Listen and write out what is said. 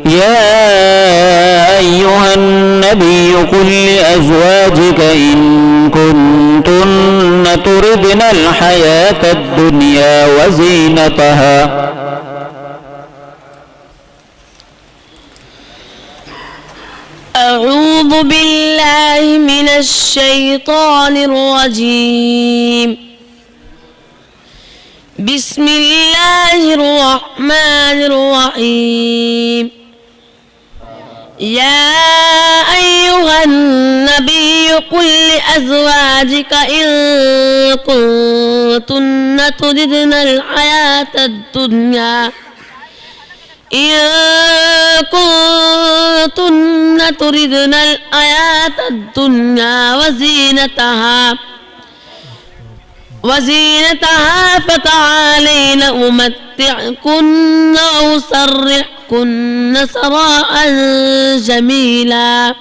يا أيها النبي قل لأزواجك إن كنتن تردن الحياة الدنيا وزينتها أعوذ بالله من الشيطان الرجيم. بسم الله الرحمن الرحيم. يا أيها النبي قل لأزواجك إن كنتن تردن الحياة الدنيا وزينتها فتعالين أمتعكن وأسرحكن سراحا جميلا.